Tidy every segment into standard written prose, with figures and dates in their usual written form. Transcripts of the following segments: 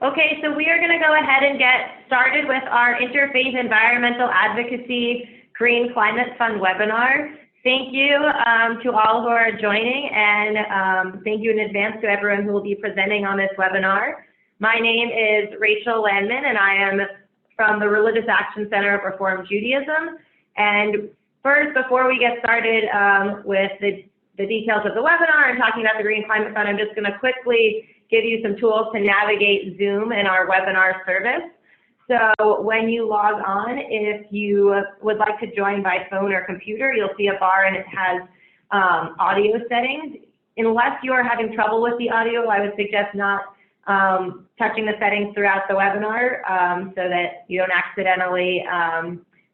Okay, so we are going to go ahead and get started with our Interfaith Environmental Advocacy Green Climate Fund webinar. Thank you to all who are joining, and thank you in advance to everyone who will be presenting on this webinar. My name is Rachel Landman, and I am from the Religious Action Center of Reform Judaism. And first, before we get started with the details of the webinar and talking about the Green Climate Fund, I'm just going to quickly give you some tools to navigate Zoom and our webinar service. So when you log on, if you would like to join by phone or computer, you'll see a bar and it has audio settings. Unless you are having trouble with the audio, I would suggest not touching the settings throughout the webinar so that you don't accidentally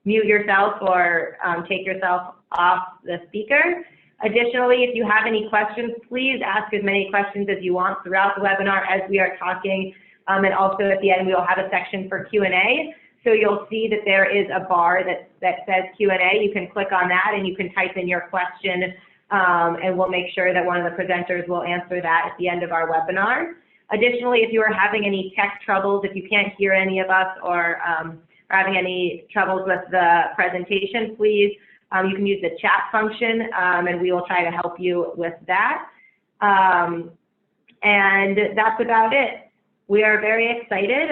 mute yourself or take yourself off the speaker. Additionally, if you have any questions, please ask as many questions as you want throughout the webinar as we are talking. And also at the end, we will have a section for Q&A. So you'll see that there is a bar that says Q&A. You can click on that and you can type in your question, and we'll make sure that one of the presenters will answer that at the end of our webinar. Additionally, if you are having any tech troubles, if you can't hear any of us or are having any troubles with the presentation, please, you can use the chat function, and we will try to help you with that. And that's about it. We are very excited.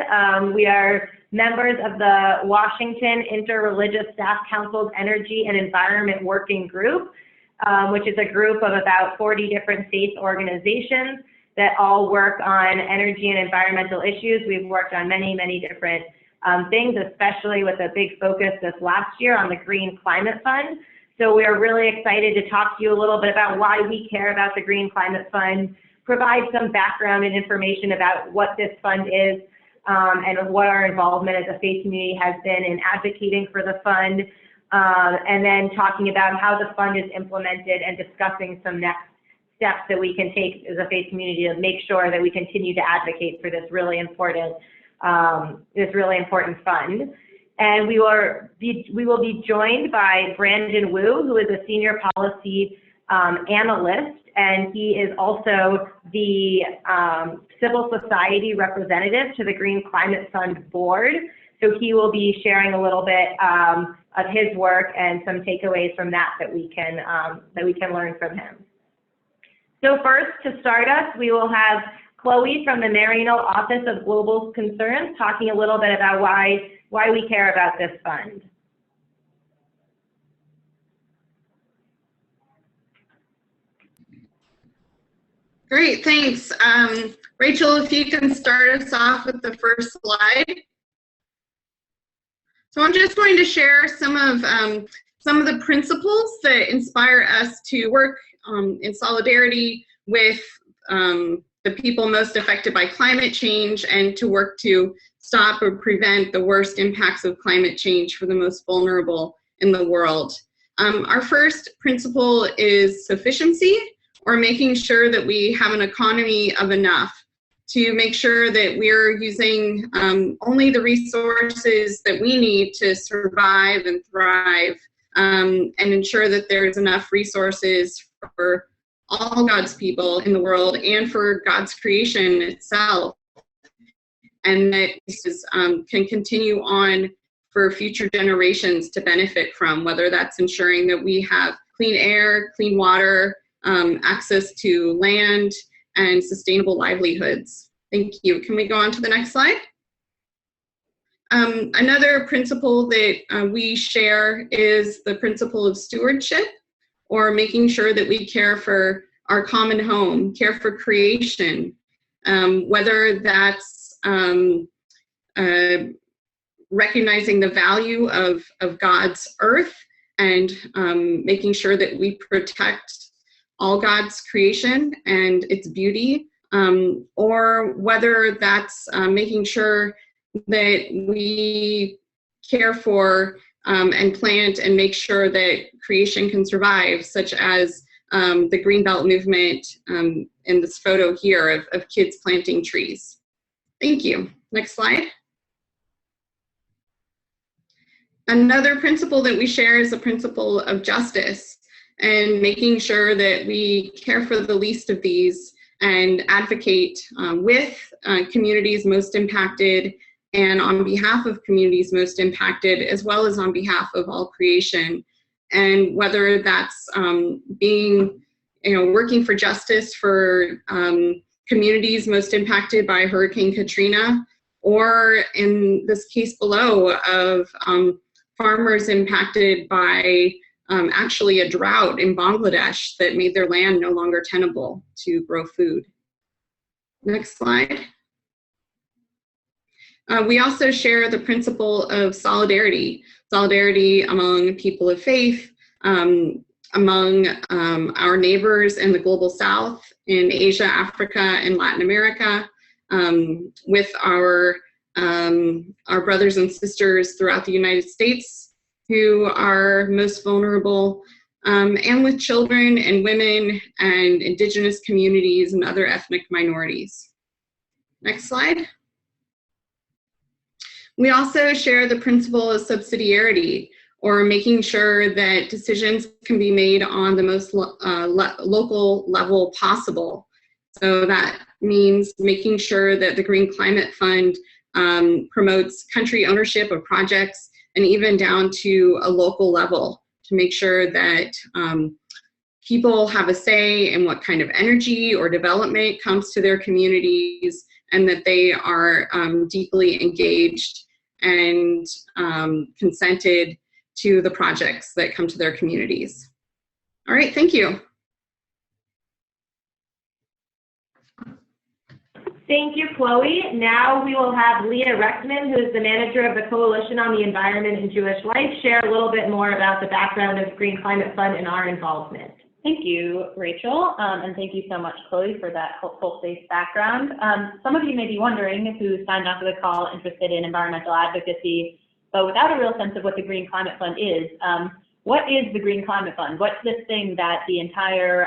We are members of the Washington Interreligious Staff Council's Energy and Environment Working Group, which is a group of about 40 different faith organizations that all work on energy and environmental issues. We've worked on many, many different things, especially with a big focus this last year on the Green Climate Fund. So we are really excited to talk to you a little bit about why we care about the Green Climate Fund, provide some background and information about what this fund is and what our involvement as a faith community has been in advocating for the fund, and then talking about how the fund is implemented and discussing some next steps that we can take as a faith community to make sure that we continue to advocate for this really important fund. And we will be joined by Brandon Wu, who is a senior policy analyst, and he is also the civil society representative to the Green Climate Fund board. So he will be sharing a little bit of his work and some takeaways from that we can learn from him. So first, to start us, we will have Chloe from the Marino Office of Global Concerns talking a little bit about why we care about this fund. Great, thanks. Rachel, if you can start us off with the first slide. So I'm just going to share some of the principles that inspire us to work in solidarity with the people most affected by climate change and to work to stop or prevent the worst impacts of climate change for the most vulnerable in the world. Our first principle is sufficiency, or making sure that we have an economy of enough to make sure that we're using only the resources that we need to survive and thrive, and ensure that there's enough resources for all God's people in the world and for God's creation itself, and that this can continue on for future generations to benefit from, whether that's ensuring that we have clean air, clean water, access to land, and sustainable livelihoods. Thank you. Can we go on to the next slide? Another principle that we share is the principle of stewardship, or making sure that we care for our common home, care for creation, whether that's recognizing the value of God's earth and making sure that we protect all God's creation and its beauty, or whether that's making sure that we care for and plant and make sure that creation can survive, such as the Greenbelt movement in this photo here of kids planting trees. Thank you. Next slide. Another principle that we share is the principle of justice and making sure that we care for the least of these and advocate with communities most impacted and on behalf of communities most impacted, as well as on behalf of all creation. And whether that's working for justice for communities most impacted by Hurricane Katrina, or in this case below of farmers impacted by actually a drought in Bangladesh that made their land no longer tenable to grow food. Next slide. We also share the principle of solidarity among people of faith, among our neighbors in the global south, in Asia, Africa, and Latin America, with our brothers and sisters throughout the United States who are most vulnerable, and with children and women and indigenous communities and other ethnic minorities. Next slide. We also share the principle of subsidiarity, or making sure that decisions can be made on the most local level possible. So that means making sure that the Green Climate Fund promotes country ownership of projects, and even down to a local level, to make sure that people have a say in what kind of energy or development comes to their communities, and that they are deeply engaged and consented to the projects that come to their communities. All right, thank you. Thank you, Chloe. Now we will have Leah Rexman, who is the manager of the Coalition on the Environment and Jewish Life, share a little bit more about the background of Green Climate Fund and our involvement. Thank you, Rachel, and thank you so much, Chloe, for that helpful, safe background. Some of you may be wondering, who signed on to the call interested in environmental advocacy, but without a real sense of what the Green Climate Fund is. What is the Green Climate Fund? What's this thing that the entire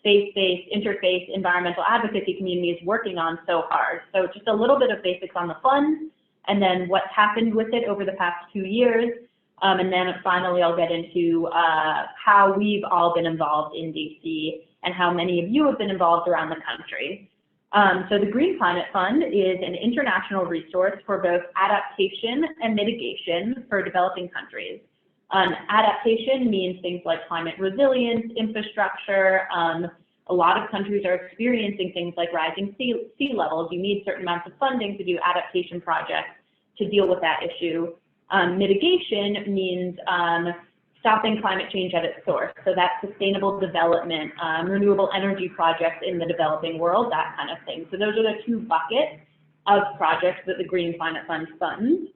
faith-based, interfaith environmental advocacy community is working on so hard? So just a little bit of basics on the fund, and then what's happened with it over the past 2 years. And then finally, I'll get into how we've all been involved in DC and how many of you have been involved around the country. So the Green Climate Fund is an international resource for both adaptation and mitigation for developing countries. Adaptation means things like climate resilience, infrastructure. A lot of countries are experiencing things like rising sea levels. You need certain amounts of funding to do adaptation projects to deal with that issue. Mitigation means stopping climate change at its source. So that's sustainable development, renewable energy projects in the developing world, that kind of thing. So those are the two buckets of projects that the Green Climate Fund funds.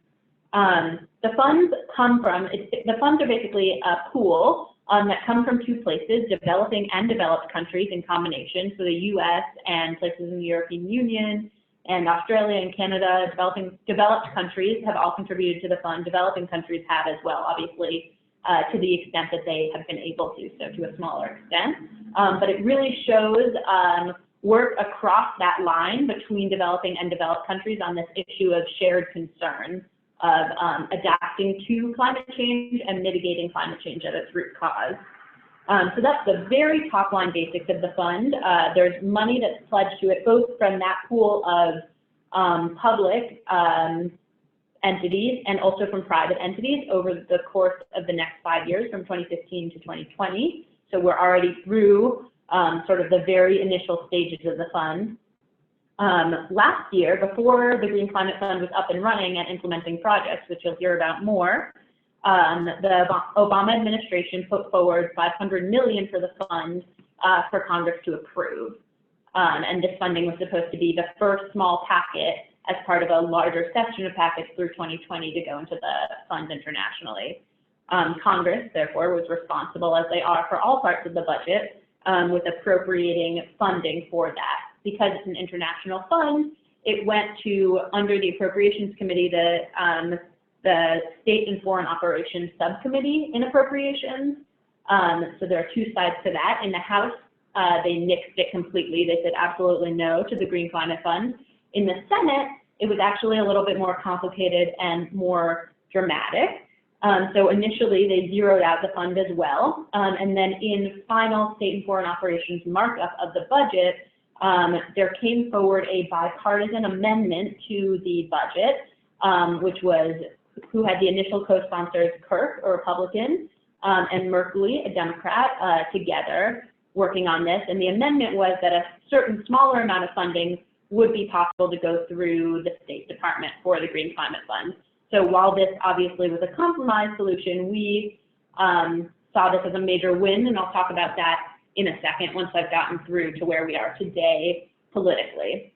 The funds come from, the funds are basically a pool that come from two places, developing and developed countries in combination. So the US and places in the European Union, and Australia and Canada, developed countries have all contributed to the fund. Developing countries have as well, obviously, to the extent that they have been able to, so to a smaller extent. But it really shows work across that line between developing and developed countries on this issue of shared concern of adapting to climate change and mitigating climate change at its root cause. So that's the very top line basics of the fund. There's money that's pledged to it, both from that pool of public entities and also from private entities over the course of the next 5 years, from 2015 to 2020. So we're already through sort of the very initial stages of the fund. Last year, before the Green Climate Fund was up and running and implementing projects, which you'll hear about more, the Obama administration put forward $500 million for the fund for Congress to approve. And this funding was supposed to be the first small packet as part of a larger section of packets through 2020 to go into the fund internationally. Congress, therefore, was responsible, as they are for all parts of the budget, with appropriating funding for that. Because it's an international fund, it went to, under the Appropriations Committee, the State and Foreign Operations Subcommittee in Appropriations. So there are two sides to that. In the House, they nixed it completely. They said absolutely no to the Green Climate Fund. In the Senate, it was actually a little bit more complicated and more dramatic. So initially, they zeroed out the fund as well. And then in final State and Foreign Operations markup of the budget, there came forward a bipartisan amendment to the budget, which was who had the initial co-sponsors, Kirk, a Republican, and Merkley, a Democrat, together working on this. And the amendment was that a certain smaller amount of funding would be possible to go through the State Department for the Green Climate Fund. So while this obviously was a compromise solution, we saw this as a major win, and I'll talk about that in a second once I've gotten through to where we are today politically.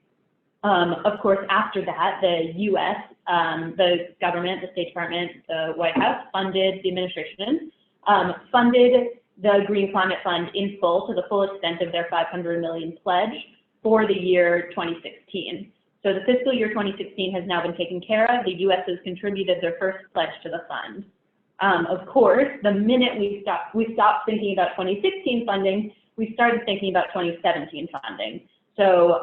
Of course, after that, the U.S., the government, the State Department, the White House funded the administration, funded the Green Climate Fund in full to the full extent of their $500 million pledge for the year 2016. So the fiscal year 2016 has now been taken care of. The U.S. has contributed their first pledge to the fund. Of course, the minute we stopped thinking about 2016 funding, we started thinking about 2017 funding. So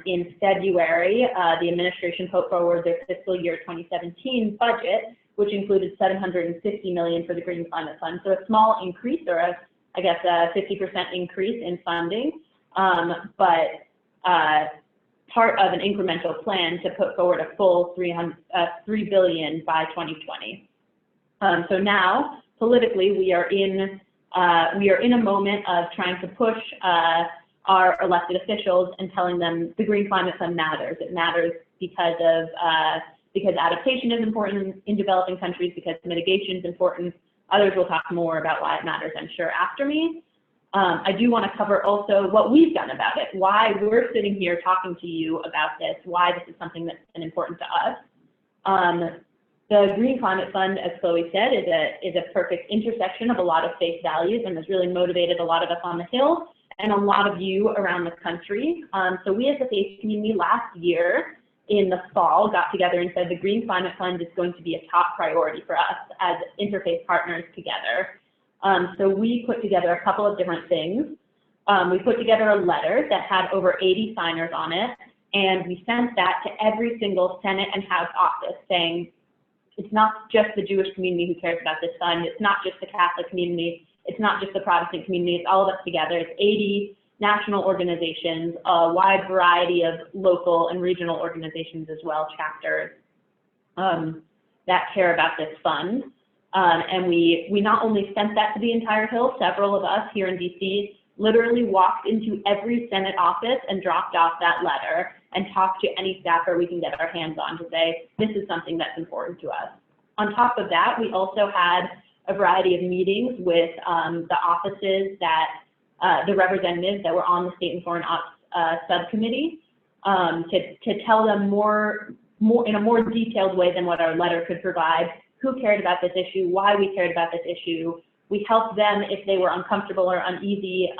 in February, the administration put forward their fiscal year 2017 budget, which included $750 million for the Green Climate Fund. So a small increase, or I guess a 50% increase in funding, but part of an incremental plan to put forward a full $3 billion by 2020. So now, politically, we are in a moment of trying to push our elected officials and telling them the Green Climate Fund matters. It matters because adaptation is important in developing countries, because mitigation is important. Others will talk more about why it matters, I'm sure, after me. I do want to cover also what we've done about it, why we're sitting here talking to you about this, why this is something that's been important to us. The Green Climate Fund, as Chloe said, is a perfect intersection of a lot of faith values and has really motivated a lot of us on the Hill and a lot of you around the country. So we as a faith community last year in the fall got together and said the Green Climate Fund is going to be a top priority for us as interfaith partners together. So we put together a couple of different things. We put together a letter that had over 80 signers on it, and we sent that to every single Senate and House office saying, it's not just the Jewish community who cares about this fund, it's not just the Catholic community, it's not just the Protestant community, it's all of us together. It's 80 national organizations, a wide variety of local and regional organizations as well, chapters, that care about this fund. And we not only sent that to the entire Hill, several of us here in DC literally walked into every Senate office and dropped off that letter and talked to any staffer we can get our hands on to say, this is something that's important to us. On top of that, we also had a variety of meetings with the offices that, the representatives that were on the State and Foreign Ops subcommittee to tell them more in a more detailed way than what our letter could provide, who cared about this issue, why we cared about this issue. We helped them if they were uncomfortable or uneasy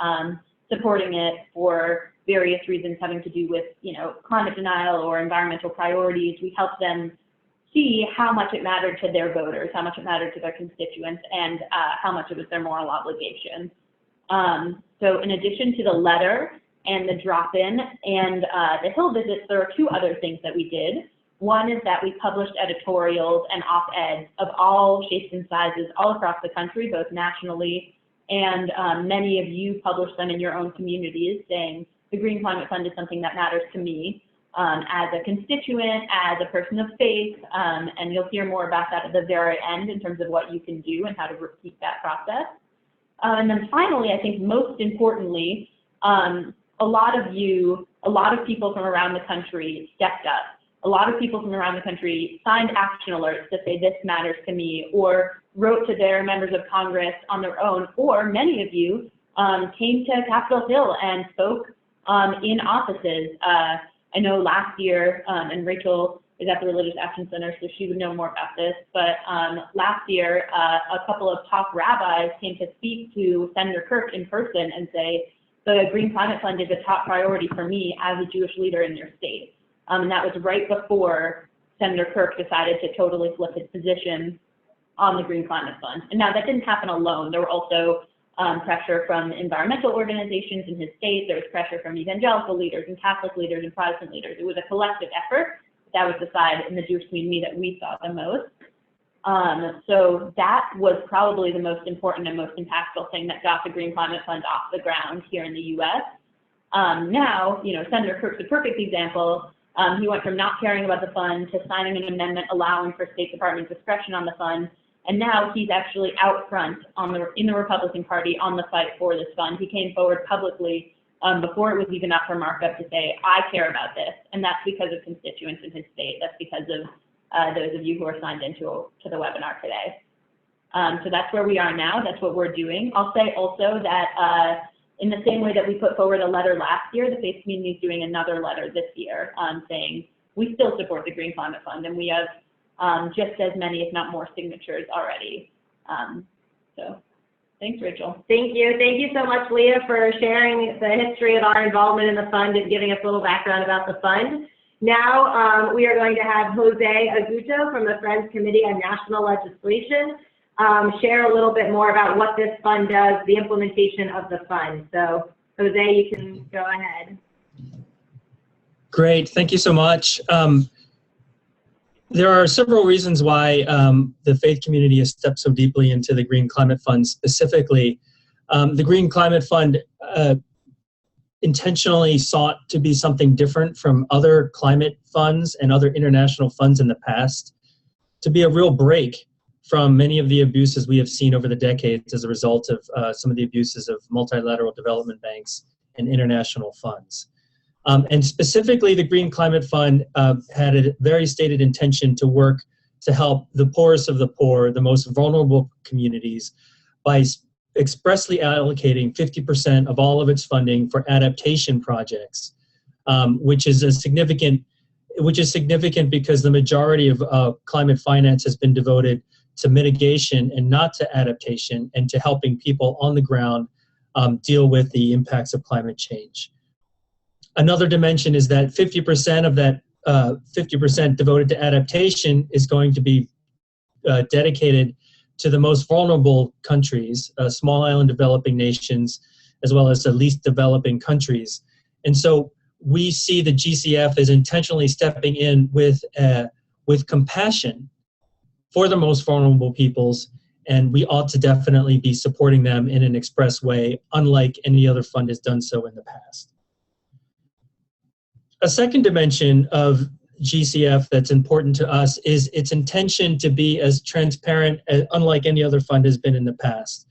supporting it for various reasons having to do with, climate denial or environmental priorities. We helped them see how much it mattered to their voters, how much it mattered to their constituents, and how much it was their moral obligation. So in addition to the letter and the drop-in and the Hill visits, there are two other things that we did. One is that we published editorials and op-eds of all shapes and sizes all across the country, both nationally, and many of you published them in your own communities saying, the Green Climate Fund is something that matters to me as a constituent, as a person of faith, and you'll hear more about that at the very end in terms of what you can do and how to repeat that process. And then finally, I think most importantly, a lot of people from around the country stepped up. A lot of people from around the country signed action alerts to say this matters to me, or wrote to their members of Congress on their own, or many of you came to Capitol Hill and spoke in offices. I know last year, and Rachel is at the Religious Action Center, so she would know more about this, but last year, a couple of top rabbis came to speak to Senator Kirk in person and say, the Green Climate Fund is a top priority for me as a Jewish leader in your state. And that was right before Senator Kirk decided to totally flip his position on the Green Climate Fund. And now that didn't happen alone. There were also pressure from environmental organizations in his state. There was pressure from evangelical leaders and Catholic leaders and Protestant leaders. It was a collective effort. That was the side in the Jewish community that we saw the most. So that was probably the most important and most impactful thing that got the Green Climate Fund off the ground here in the U.S. Now, Senator Kirk's a perfect example. He went from not caring about the fund to signing an amendment allowing for State Department discretion on the fund, and now he's actually out front in the Republican Party on the fight for this fund. He came forward publicly before it was even up for markup to say, I care about this, and that's because of constituents in his state. That's because of those of you who are signed into the webinar today. So that's where we are now. That's what we're doing. I'll say also that in the same way that we put forward a letter last year, the faith community is doing another letter this year saying we still support the Green Climate Fund, and we have just as many, if not more, signatures already. So thanks, Rachel. Thank you. Thank you so much, Leah, for sharing the history of our involvement in the fund and giving us a little background about the fund. Now we are going to have Jose Aguto from the Friends Committee on National Legislation share a little bit more about what this fund does, the implementation of the fund. So, Jose, you can go ahead. Great, thank you so much. There are several reasons why the faith community has stepped so deeply into the Green Climate Fund specifically. The Green Climate Fund intentionally sought to be something different from other climate funds and other international funds in the past, to be a real break from many of the abuses we have seen over the decades as a result of some of the abuses of multilateral development banks and international funds. And specifically, the Green Climate Fund had a very stated intention to work to help the poorest of the poor, the most vulnerable communities, by expressly allocating 50% of all of its funding for adaptation projects, which is significant because the majority of climate finance has been devoted to mitigation and not to adaptation, and to helping people on the ground deal with the impacts of climate change. Another dimension is that 50% of that 50% devoted to adaptation is going to be dedicated to the most vulnerable countries, small island developing nations, as well as the least developing countries. And so we see the GCF as intentionally stepping in with compassion for the most vulnerable peoples, and we ought to definitely be supporting them in an express way, unlike any other fund has done so in the past. A second dimension of GCF that's important to us is its intention to be as transparent, unlike any other fund has been in the past,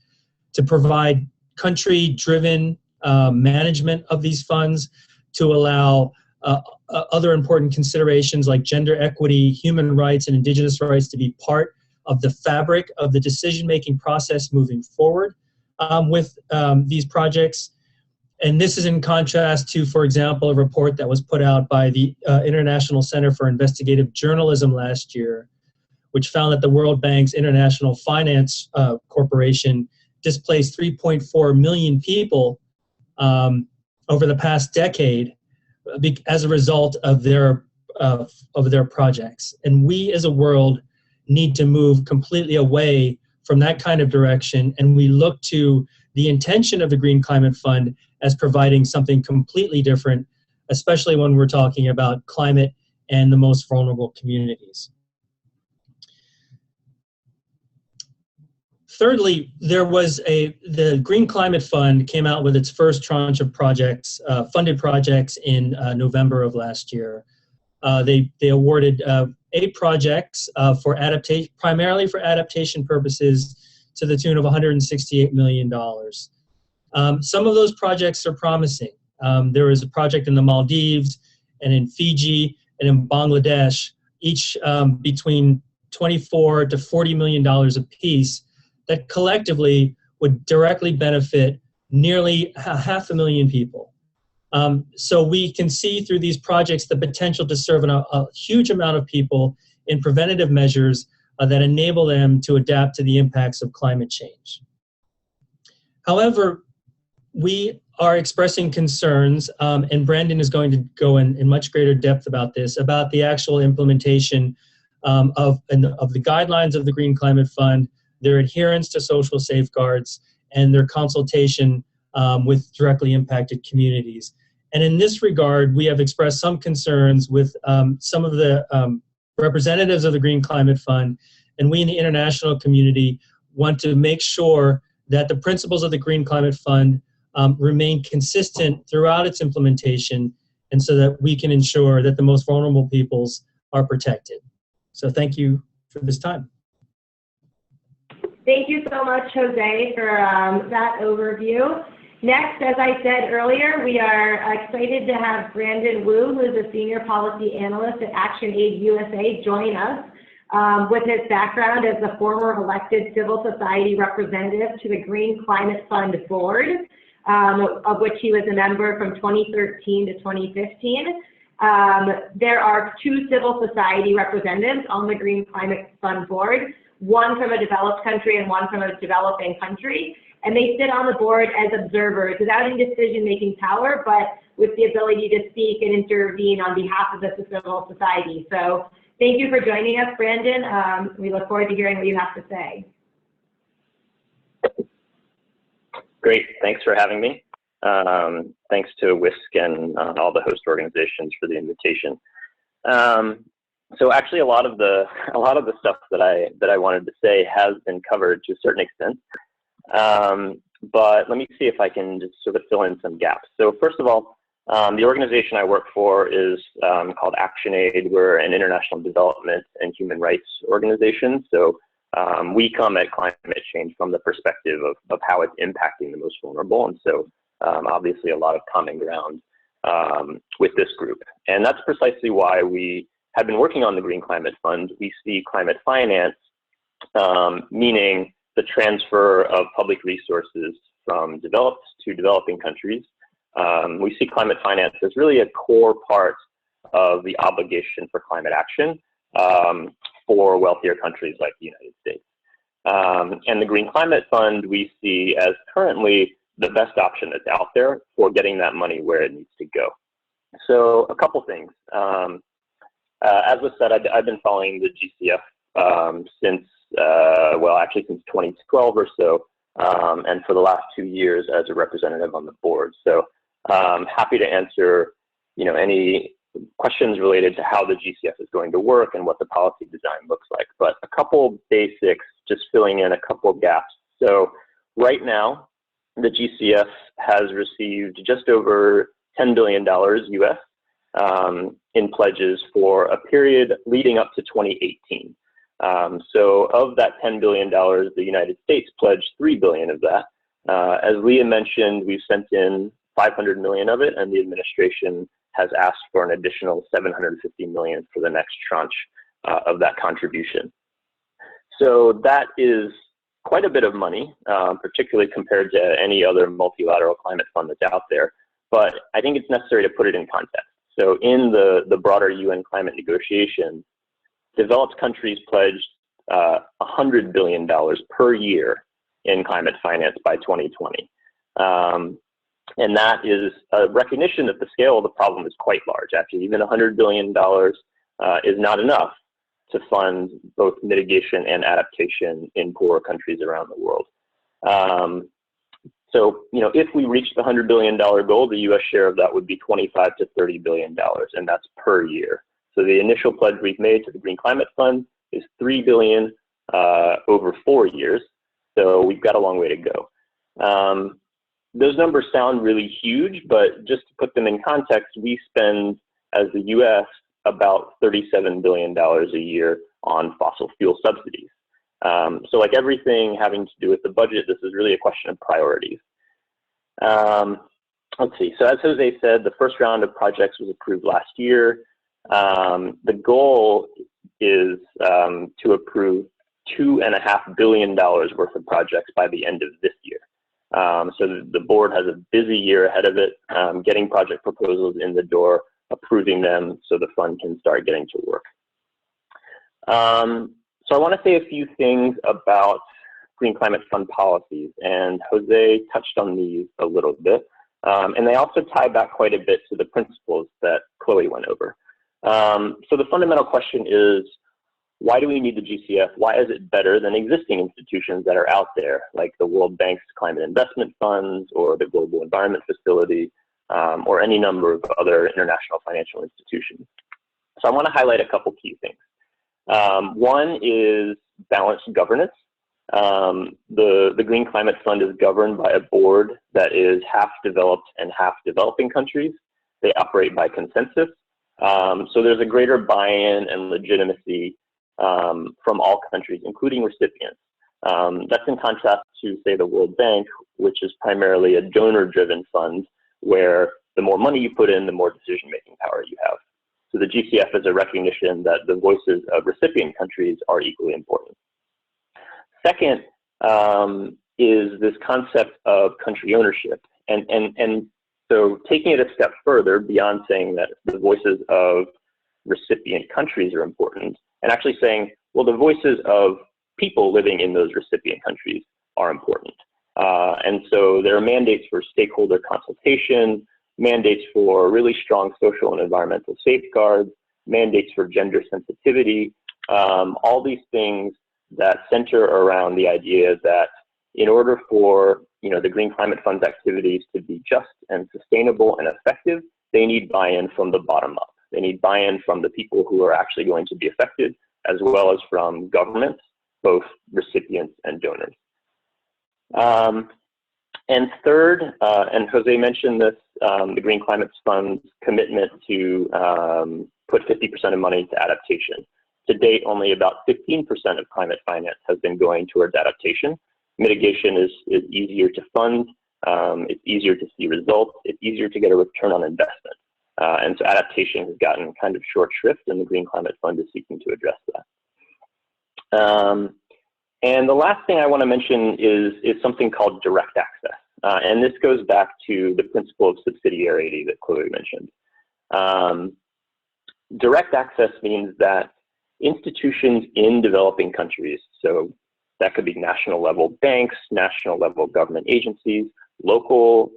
to provide country-driven management of these funds, to allow other important considerations like gender equity, human rights, and indigenous rights to be part of the fabric of the decision-making process moving forward with these projects. And this is in contrast to, for example, a report that was put out by the International Center for Investigative Journalism last year, which found that the World Bank's International Finance Corporation displaced 3.4 million people over the past decade as a result of their projects. And we as a world need to move completely away from that kind of direction, and we look to the intention of the Green Climate Fund as providing something completely different, especially when we're talking about climate and the most vulnerable communities. Thirdly, the Green Climate Fund came out with its first tranche of projects, funded projects in November of last year. They awarded 8 projects for adaptation, primarily for adaptation purposes, to the tune of $168 million. Some of those projects are promising. There is a project in the Maldives and in Fiji and in Bangladesh, each between $24 to $40 million apiece, that collectively would directly benefit nearly 500,000 people. So we can see through these projects the potential to serve a huge amount of people in preventative measures that enable them to adapt to the impacts of climate change. However, we are expressing concerns, and Brandon is going to go in much greater depth about this, about the actual implementation of the guidelines of the Green Climate Fund, their adherence to social safeguards, and their consultation with directly impacted communities. And in this regard, we have expressed some concerns with some of the representatives of the Green Climate Fund, and we in the international community want to make sure that the principles of the Green Climate Fund remain consistent throughout its implementation, and so that we can ensure that the most vulnerable peoples are protected. So thank you for this time. Thank you so much, Jose, for that overview. Next, as I said earlier, we are excited to have Brandon Wu, who is a Senior Policy Analyst at ActionAid USA, join us with his background as the former elected civil society representative to the Green Climate Fund Board, of which he was a member from 2013 to 2015. There are two civil society representatives on the Green Climate Fund Board, one from a developed country and one from a developing country. And they sit on the board as observers without any decision-making power, but with the ability to speak and intervene on behalf of the civil society. So thank you for joining us, Brandon. We look forward to hearing what you have to say. Great, thanks for having me. Thanks to WISC and all the host organizations for the invitation. So actually, a lot of the stuff that I wanted to say has been covered to a certain extent. But let me see if I can just sort of fill in some gaps. So first of all, the organization I work for is called ActionAid. We're an international development and human rights organization. So we come at climate change from the perspective of how it's impacting the most vulnerable. And so obviously a lot of common ground with this group. And that's precisely why we have been working on the Green Climate Fund. We see climate finance, meaning the transfer of public resources from developed to developing countries. We see climate finance as really a core part of the obligation for climate action for wealthier countries like the United States. And the Green Climate Fund we see as currently the best option that's out there for getting that money where it needs to go. So a couple things. As was said, I've been following the GCF since since 2012 or so, and for the last 2 years as a representative on the board. So happy to answer, any questions related to how the GCF is going to work and what the policy design looks like. But a couple basics, just filling in a couple gaps. So right now, the GCF has received just over $10 billion US in pledges for a period leading up to 2018. So of that $10 billion, the United States pledged $3 billion of that. As Leah mentioned, we've sent in $500 million of it, and the administration has asked for an additional $750 million for the next tranche of that contribution. So that is quite a bit of money, particularly compared to any other multilateral climate fund that's out there. But I think it's necessary to put it in context. So in the broader UN climate negotiations, developed countries pledged $100 billion per year in climate finance by 2020. And that is a recognition that the scale of the problem is quite large. Actually, even $100 billion is not enough to fund both mitigation and adaptation in poorer countries around the world. So, if we reach the $100 billion goal, the US share of that would be $25 to $30 billion, and that's per year. So the initial pledge we've made to the Green Climate Fund is $3 billion over 4 years. So we've got a long way to go. Those numbers sound really huge, but just to put them in context, we spend, as the US, about $37 billion a year on fossil fuel subsidies. So like everything having to do with the budget, this is really a question of priorities. Let's see, so as Jose said, the first round of projects was approved last year. The goal is to approve $2.5 billion worth of projects by the end of this year. So the board has a busy year ahead of it, getting project proposals in the door, approving them so the fund can start getting to work. So I want to say a few things about Green Climate Fund policies, and Jose touched on these a little bit. And they also tie back quite a bit to the principles that Chloe went over. So the fundamental question is, why do we need the GCF? Why is it better than existing institutions that are out there, like the World Bank's Climate Investment Funds or the Global Environment Facility, or any number of other international financial institutions? So I want to highlight a couple key things. One is balanced governance. The Green Climate Fund is governed by a board that is half developed and half developing countries. They operate by consensus. So there's a greater buy-in and legitimacy from all countries, including recipients. That's in contrast to, say, the World Bank, which is primarily a donor-driven fund, where the more money you put in, the more decision-making power you have. So the GCF is a recognition that the voices of recipient countries are equally important. Second is this concept of country ownership. And so taking it a step further beyond saying that the voices of recipient countries are important, and actually saying, well, the voices of people living in those recipient countries are important. And so there are mandates for stakeholder consultation, mandates for really strong social and environmental safeguards, mandates for gender sensitivity, all these things that center around the idea that in order for the Green Climate Fund's activities to be just and sustainable and effective, they need buy-in from the bottom up. They need buy-in from the people who are actually going to be affected, as well as from governments, both recipients and donors. And third, and Jose mentioned this, the Green Climate Fund's commitment to put 50% of money to adaptation. To date, only about 15% of climate finance has been going towards adaptation. Mitigation is easier to fund, it's easier to see results, it's easier to get a return on investment. And so adaptation has gotten kind of short shrift, and the Green Climate Fund is seeking to address that. And the last thing I want to mention is something called direct access. And this goes back to the principle of subsidiarity that Chloe mentioned. Direct access means that institutions in developing countries, so that could be national level banks, national level government agencies, local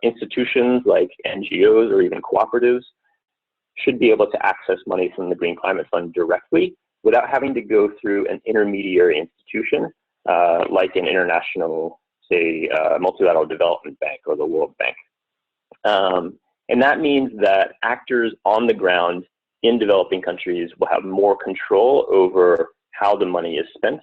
institutions like NGOs or even cooperatives, should be able to access money from the Green Climate Fund directly without having to go through an intermediary institution like an international, say, multilateral development bank or the World Bank. And that means that actors on the ground in developing countries will have more control over how the money is spent.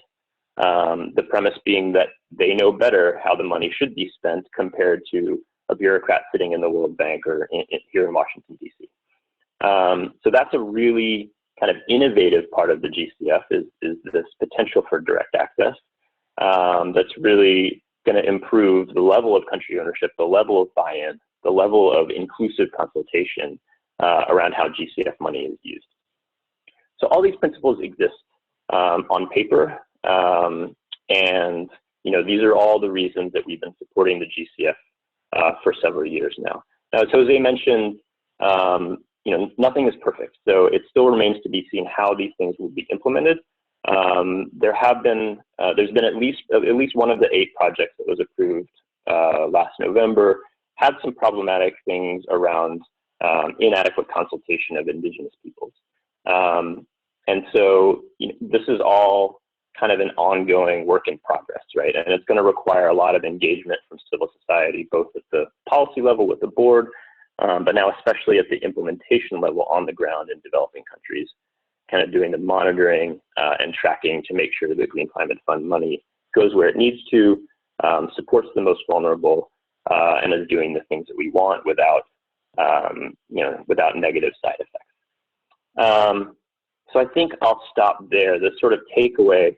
The premise being that they know better how the money should be spent compared to a bureaucrat sitting in the World Bank or here in Washington, D.C. So that's a really kind of innovative part of the GCF is this potential for direct access that's really going to improve the level of country ownership, the level of buy-in, the level of inclusive consultation around how GCF money is used. So all these principles exist on paper, and these are all the reasons that we've been supporting the GCF for several years now. Now, as Jose mentioned, nothing is perfect, so it still remains to be seen how these things will be implemented. There's been at least one of the 8 projects that was approved last November had some problematic things around inadequate consultation of indigenous peoples. And so this is all kind of an ongoing work in progress, right? And it's going to require a lot of engagement from civil society, both at the policy level with the board, but now especially at the implementation level on the ground in developing countries, kind of doing the monitoring and tracking to make sure that Green Climate Fund money goes where it needs to, supports the most vulnerable, and is doing the things that we want without negative side effects. So I think I'll stop there. The sort of takeaway,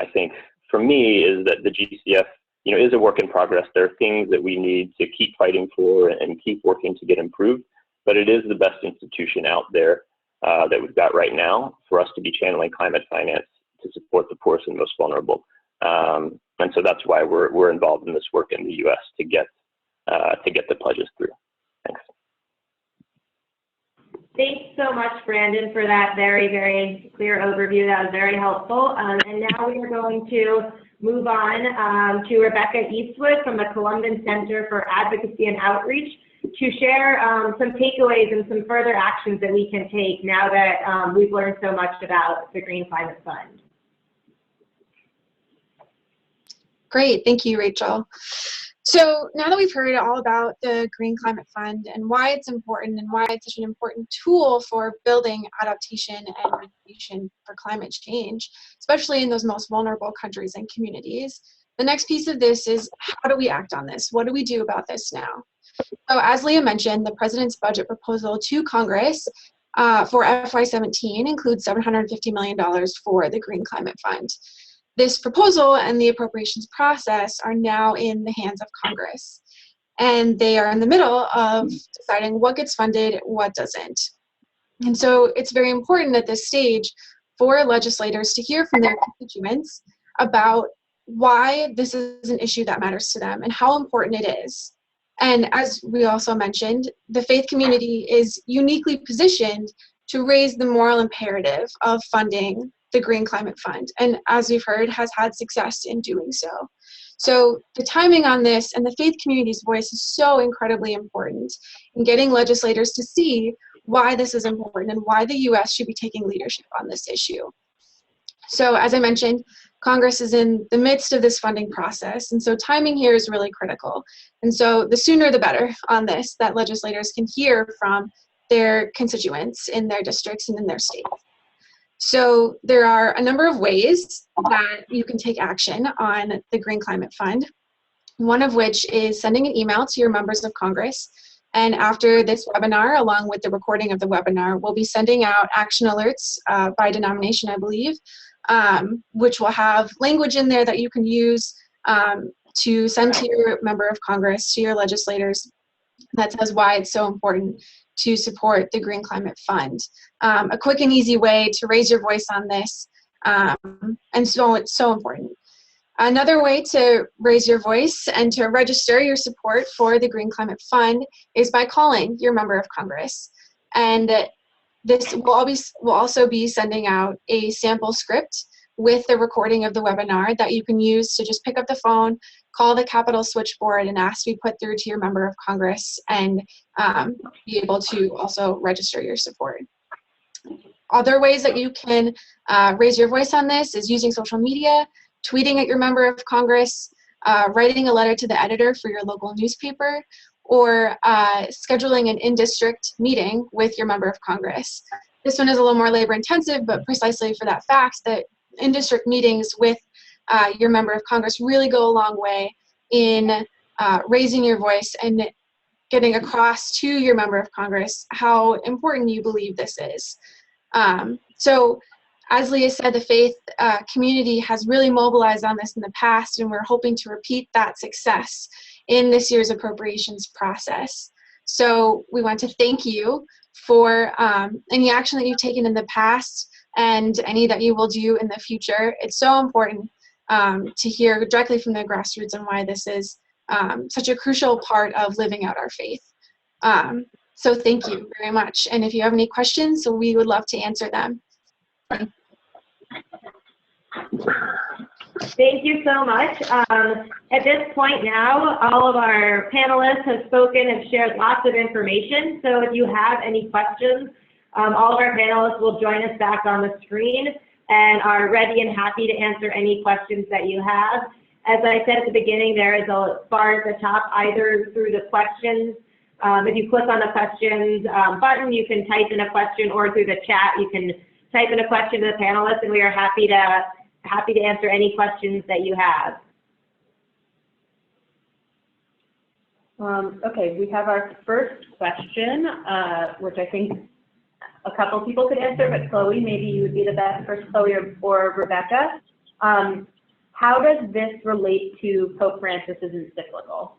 I think, for me is that the GCF, is a work in progress. There are things that we need to keep fighting for and keep working to get improved, but it is the best institution out there that we've got right now for us to be channeling climate finance to support the poorest and most vulnerable. And so that's why we're involved in this work in the U.S. to get the pledges through. Thanks. Thanks so much, Brandon, for that very, very clear overview. That was very helpful. And now we are going to move on to Rebecca Eastwood from the Columban Center for Advocacy and Outreach to share some takeaways and some further actions that we can take now that we've learned so much about the Green Climate Fund. Great, thank you, Rachel. So now that we've heard all about the Green Climate Fund and why it's important and why it's such an important tool for building adaptation and mitigation for climate change, especially in those most vulnerable countries and communities, the next piece of this is, how do we act on this? What do we do about this now? So as Leah mentioned, the President's budget proposal to Congress for FY17 includes $750 million for the Green Climate Fund. This proposal and the appropriations process are now in the hands of Congress, and they are in the middle of deciding what gets funded, what doesn't. And so it's very important at this stage for legislators to hear from their constituents about why this is an issue that matters to them and how important it is. And as we also mentioned, the faith community is uniquely positioned to raise the moral imperative of funding the Green Climate Fund, and as we've heard, has had success in doing so. So the timing on this and the faith community's voice is so incredibly important in getting legislators to see why this is important and why the U.S. should be taking leadership on this issue. So as I mentioned, Congress is in the midst of this funding process, and so timing here is really critical. And so the sooner the better on this, that legislators can hear from their constituents in their districts and in their states. So there are a number of ways that you can take action on the Green Climate Fund, one of which is sending an email to your members of Congress. And after this webinar, along with the recording of the webinar, we'll be sending out action alerts by denomination, I believe, which will have language in there that you can use to send to your member of Congress, to your legislators, that says why it's so important to support the Green Climate Fund. A quick and easy way to raise your voice on this, and so it's so important. Another way to raise your voice and to register your support for the Green Climate Fund is by calling your member of Congress. And this will also be sending out a sample script with the recording of the webinar that you can use to just pick up the phone, call the Capitol switchboard, and ask to be put through to your member of Congress, and be able to also register your support. Other ways that you can raise your voice on this is using social media, tweeting at your member of Congress, writing a letter to the editor for your local newspaper, or scheduling an in-district meeting with your member of Congress. This one is a little more labor intensive, but precisely for that fact that in-district meetings with your member of Congress really go a long way in raising your voice and getting across to your member of Congress how important you believe this is. So as Leah said, the faith community has really mobilized on this in the past, and we're hoping to repeat that success in this year's appropriations process. So we want to thank you for any action that you've taken in the past and any that you will do in the future. It's so important to hear directly from the grassroots on why this is such a crucial part of living out our faith. So thank you very much. And if you have any questions, we would love to answer them. Thank you so much. At this point now, all of our panelists have spoken and shared lots of information. So if you have any questions, all of our panelists will join us back on the screen and are ready and happy to answer any questions that you have. As I said at the beginning, there is a bar at the top, either through the questions. If you click on the questions button, you can type in a question, or through the chat, you can type in a question to the panelists, and we are happy to answer any questions that you have. Okay, we have our first question, which I think a couple people could answer, but Chloe, maybe you would be the best first, Chloe or Rebecca. How does this relate to Pope Francis's encyclical?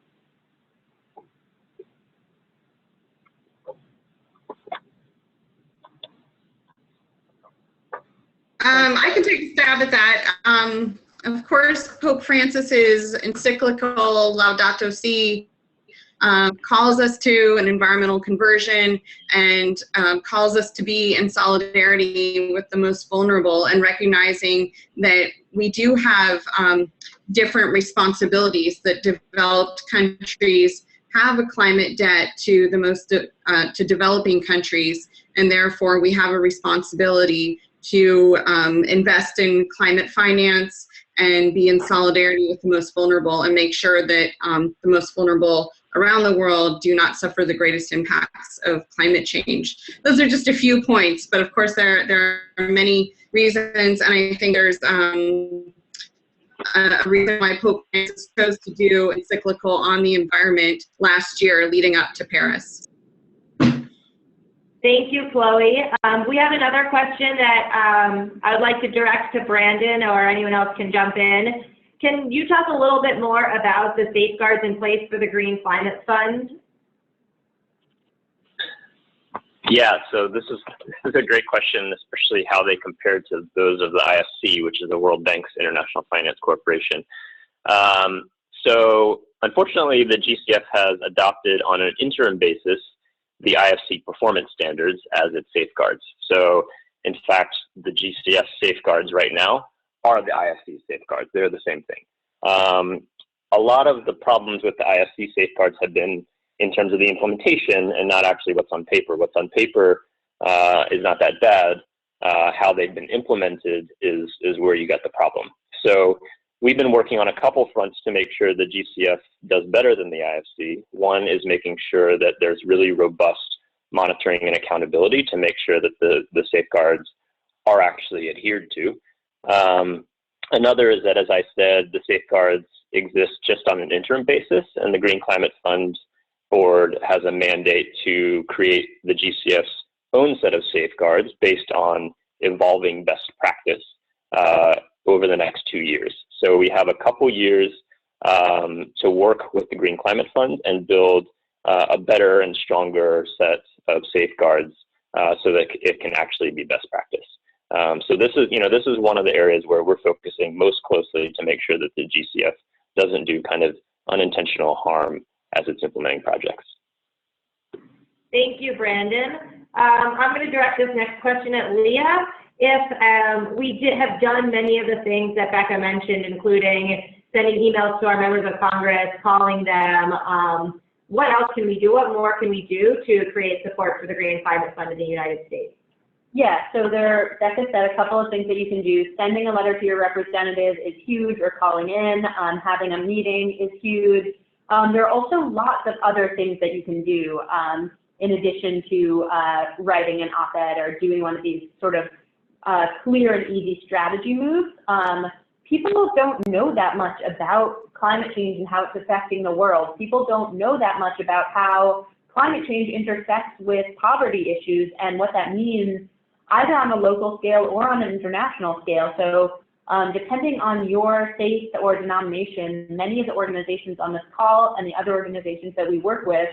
I can take a stab at that. Of course, Pope Francis's encyclical Laudato Si calls us to an environmental conversion and calls us to be in solidarity with the most vulnerable, and recognizing that we do have different responsibilities, that developed countries have a climate debt to the most to developing countries, and therefore we have a responsibility to invest in climate finance and be in solidarity with the most vulnerable and make sure that the most vulnerable around the world do not suffer the greatest impacts of climate change. Those are just a few points, but of course there are many reasons, and I think there's a reason why Pope Francis chose to do encyclical on the environment last year leading up to Paris. Thank you, Chloe. We have another question that I would like to direct to Brandon, or anyone else can jump in. Can you talk a little bit more about the safeguards in place for the Green Climate Fund? Yeah, so this is a great question, especially how they compare to those of the IFC, which is the World Bank's International Finance Corporation. So unfortunately, the GCF has adopted on an interim basis the IFC performance standards as its safeguards. So in fact, the GCF safeguards right now are the IFC safeguards. They're the same thing. A lot of the problems with the IFC safeguards have been in terms of the implementation and not actually what's on paper. What's on paper is not that bad. How they've been implemented is where you get the problem. So we've been working on a couple fronts to make sure the GCF does better than the IFC. One is making sure that there's really robust monitoring and accountability to make sure that the safeguards are actually adhered to. Another is that, as I said, the safeguards exist just on an interim basis, and the Green Climate Fund Board has a mandate to create the GCF's own set of safeguards based on evolving best practice over the next 2 years. So we have a couple years to work with the Green Climate Fund and build a better and stronger set of safeguards so that it can actually be best practice. So this is one of the areas where we're focusing most closely to make sure that the GCF doesn't do kind of unintentional harm as it's implementing projects. Thank you, Brandon. I'm going to direct this next question at Leah. If we have done many of the things that Becca mentioned, including sending emails to our members of Congress, calling them, what else can we do? What more can we do to create support for the Green Climate Fund in the United States? Yeah, so Becca said a couple of things that you can do. Sending a letter to your representative is huge, or calling in, having a meeting is huge. There are also lots of other things that you can do in addition to writing an op-ed or doing one of these sort of clear and easy strategy moves. People don't know that much about climate change and how it's affecting the world. People don't know that much about how climate change intersects with poverty issues and what that means either on a local scale or on an international scale. So depending on your faith or denomination, many of the organizations on this call and the other organizations that we work with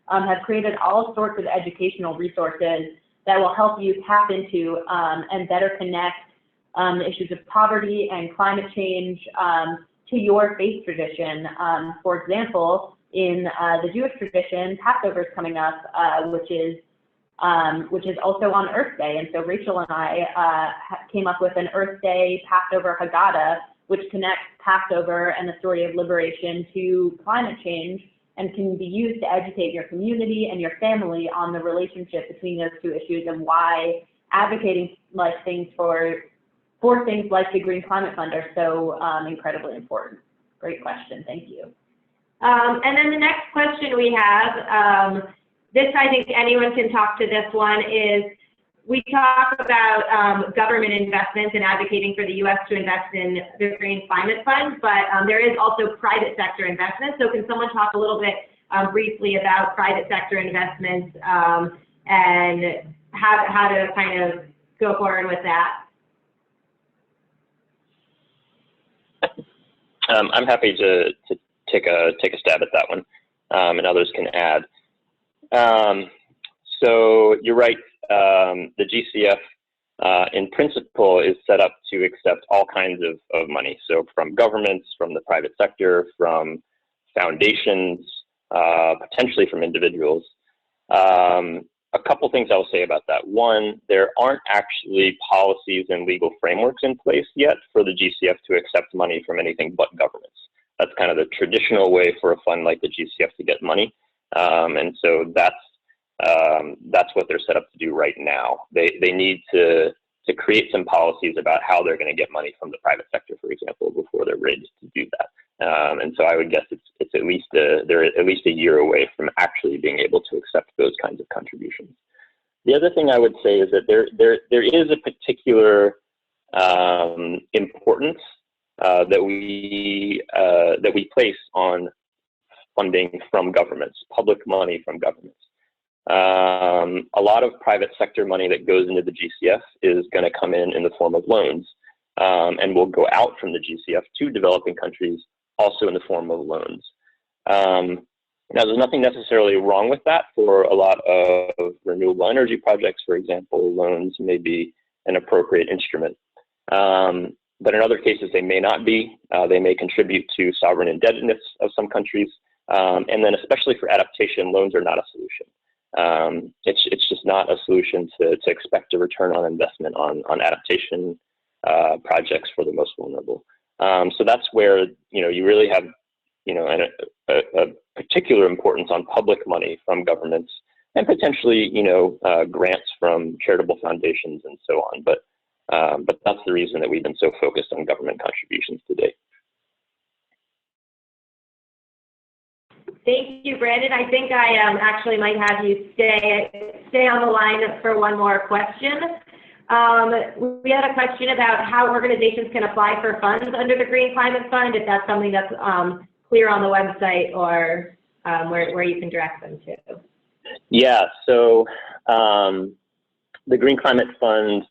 have created all sorts of educational resources that will help you tap into and better connect the issues of poverty and climate change to your faith tradition. For example, in the Jewish tradition, Passover is coming up, which is also on Earth Day. And so Rachel and I came up with an Earth Day Passover Haggadah, which connects Passover and the story of liberation to climate change and can be used to educate your community and your family on the relationship between those two issues and why advocating for things like the Green Climate Fund are so incredibly important. Great question, thank you. And then the next question we have, this, I think anyone can talk to this one, is we talk about government investments and advocating for the U.S. to invest in the Green Climate Fund, but there is also private sector investment. So can someone talk a little bit briefly about private sector investments and how to kind of go forward with that? I'm happy to take a stab at that one, and others can add. So you're right, the GCF in principle is set up to accept all kinds of money. So from governments, from the private sector, from foundations, potentially from individuals. A couple things I'll say about that. One, there aren't actually policies and legal frameworks in place yet for the GCF to accept money from anything but governments. That's kind of the traditional way for a fund like the GCF to get money. And so that's what they're set up to do right now. They need to to create some policies about how they're going to get money from the private sector, for example, before they're ready to do that. And so I would guess it's at least they're at least a year away from actually being able to accept those kinds of contributions. The other thing I would say is that there is a particular importance that we place on funding from governments, public money from governments. A lot of private sector money that goes into the GCF is going to come in the form of loans, and will go out from the GCF to developing countries also in the form of loans. Now, there's nothing necessarily wrong with that. For a lot of renewable energy projects, for example, loans may be an appropriate instrument. But in other cases, they may not be. They may contribute to sovereign indebtedness of some countries. And then especially for adaptation, loans are not a solution. It's just not a solution to expect a return on investment on adaptation projects for the most vulnerable. So that's where, you really have, a particular importance on public money from governments and potentially, grants from charitable foundations and so on. But that's the reason that we've been so focused on government contributions today. Thank you, Brandon. I think I actually might have you stay on the line for one more question. We had a question about how organizations can apply for funds under the Green Climate Fund, if that's something that's clear on the website or where you can direct them to. Yeah, so the Green Climate Fund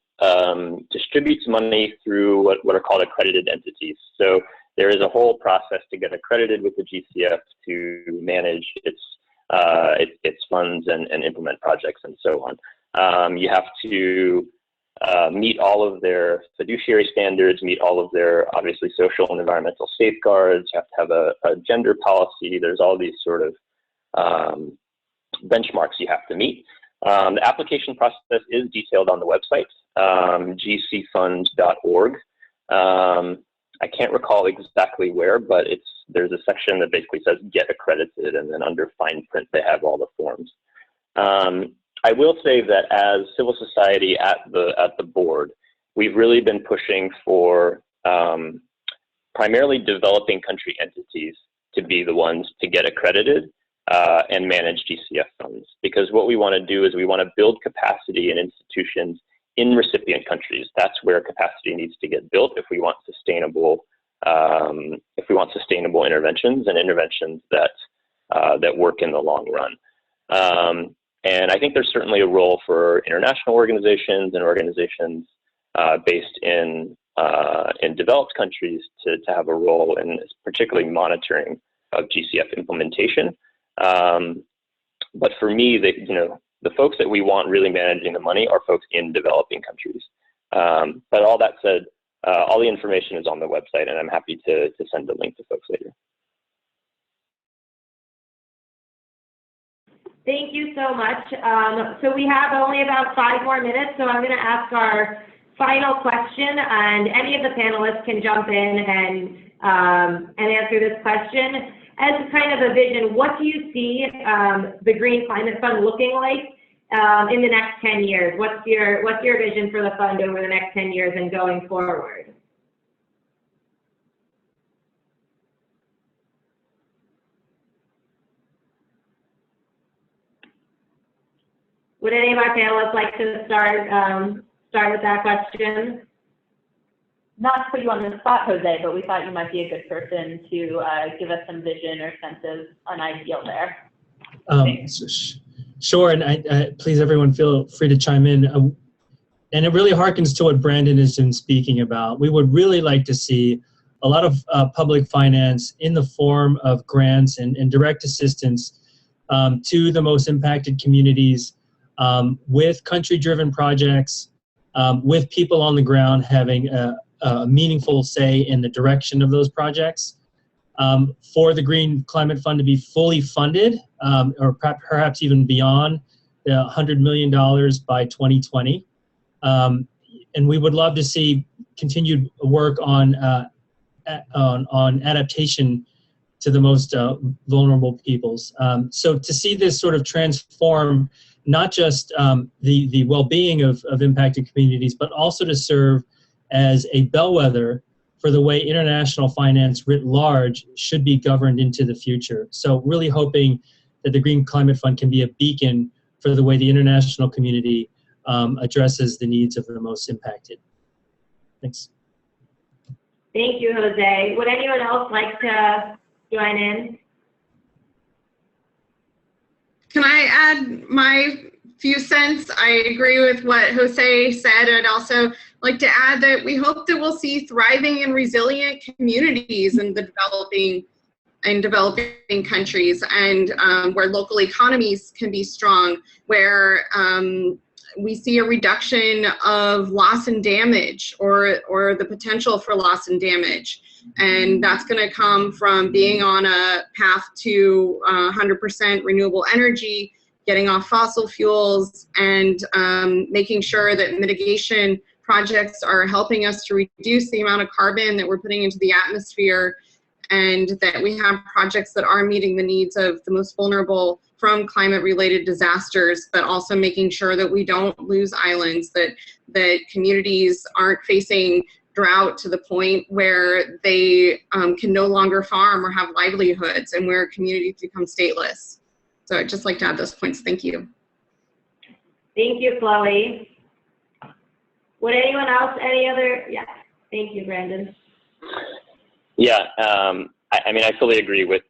distributes money through what are called accredited entities. So there is a whole process to get accredited with the GCF to manage its funds and implement projects and so on. You have to meet all of their fiduciary standards, meet all of their obviously social and environmental safeguards. You have to have a gender policy. There's all these sort of benchmarks you have to meet. The application process is detailed on the website, gcfund.org. I can't recall exactly where, but there's a section that basically says get accredited, and then under fine print they have all the forms. I will say that as civil society at the board, we've really been pushing for primarily developing country entities to be the ones to get accredited and manage GCF funds. Because what we want to do is we want to build capacity in institutions in recipient countries. That's where capacity needs to get built if we want sustainable interventions and interventions that work in the long run. And I think there's certainly a role for international organizations and organizations based in developed countries to have a role in particularly monitoring of GCF implementation. But for me, the folks that we want really managing the money are folks in developing countries. But all that said, all the information is on the website, and I'm happy to send a link to folks later. Thank you so much. So we have only about 5 more minutes, so I'm going to ask our final question, and any of the panelists can jump in and answer this question. As kind of a vision, what do you see the Green Climate Fund looking like in the next 10 years? What's your vision for the fund over the next 10 years and going forward? Would any of our panelists like to start with that question? Not to put you on the spot, Jose, but we thought you might be a good person to give us some vision or sense of an ideal there. Sure, and I please everyone feel free to chime in. And it really harkens to what Brandon has been speaking about. We would really like to see a lot of public finance in the form of grants and direct assistance to the most impacted communities with country-driven projects, with people on the ground having a meaningful say in the direction of those projects, for the Green Climate Fund to be fully funded, or perhaps even beyond the $100 million by 2020. And we would love to see continued work on adaptation to the most vulnerable peoples. So to see this sort of transform not just the well-being of impacted communities, but also to serve as a bellwether for the way international finance writ large should be governed into the future. So really hoping that the Green Climate Fund can be a beacon for the way the international community addresses the needs of the most impacted. Thanks. Thank you, Jose. Would anyone else like to join in? Can I add my few cents? I agree with what Jose said. I'd also like to add that we hope that we'll see thriving and resilient communities in the developing countries, and where local economies can be strong, where we see a reduction of loss and damage, or the potential for loss and damage. And that's going to come from being on a path to 100% renewable energy, getting off fossil fuels, and making sure that mitigation projects are helping us to reduce the amount of carbon that we're putting into the atmosphere, and that we have projects that are meeting the needs of the most vulnerable from climate-related disasters, but also making sure that we don't lose islands, that communities aren't facing drought to the point where they can no longer farm or have livelihoods, and where communities become stateless. So I'd just like to add those points. Thank you. Thank you, Chloe. Would anyone else, any other? Yeah, thank you, Brandon. Yeah, I mean, I fully agree with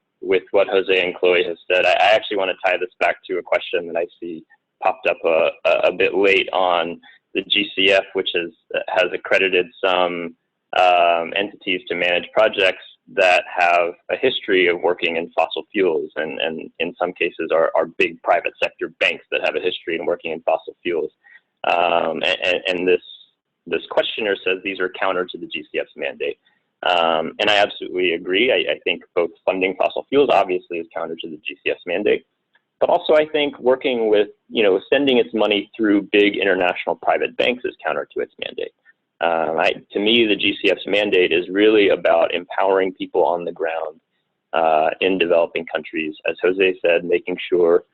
what Jose and Chloe have said. I actually want to tie this back to a question that I see popped up a bit late on the GCF, which has accredited some entities to manage projects that have a history of working in fossil fuels, and in some cases are big private sector banks that have a history in working in fossil fuels. And this questioner says these are counter to the GCF's mandate. And I absolutely agree. I think both funding fossil fuels obviously is counter to the GCF's mandate, but also I think working with, sending its money through big international private banks is counter to its mandate. To me, the GCF's mandate is really about empowering people on the ground in developing countries. As Jose said, making sure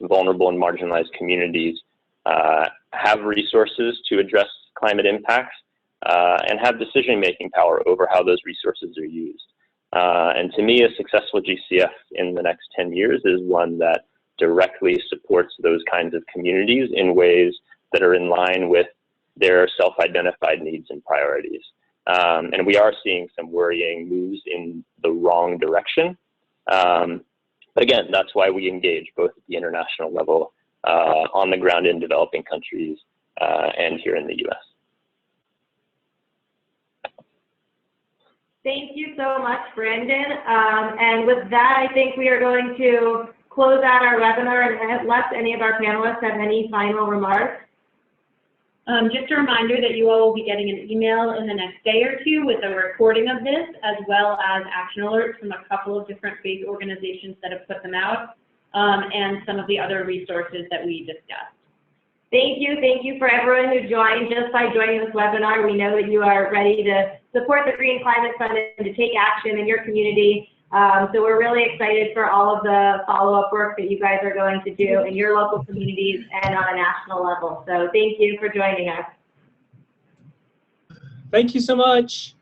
vulnerable and marginalized communities have resources to address climate impacts and have decision-making power over how those resources are used. And to me, a successful GCF in the next 10 years is one that directly supports those kinds of communities in ways that are in line with their self-identified needs and priorities. And we are seeing some worrying moves in the wrong direction. But again, that's why we engage both at the international level, on the ground in developing countries, and here in the US. Thank you so much, Brandon. And with that, I think we are going to close out our webinar, unless any of our panelists have any final remarks. Just a reminder that you all will be getting an email in the next day or two with a recording of this, as well as action alerts from a couple of different faith organizations that have put them out, and some of the other resources that we discussed. Thank you for everyone who joined. Just by joining this webinar, we know that you are ready to support the Green Climate Fund and to take action in your community. So we're really excited for all of the follow-up work that you guys are going to do in your local communities and on a national level. So thank you for joining us. Thank you so much.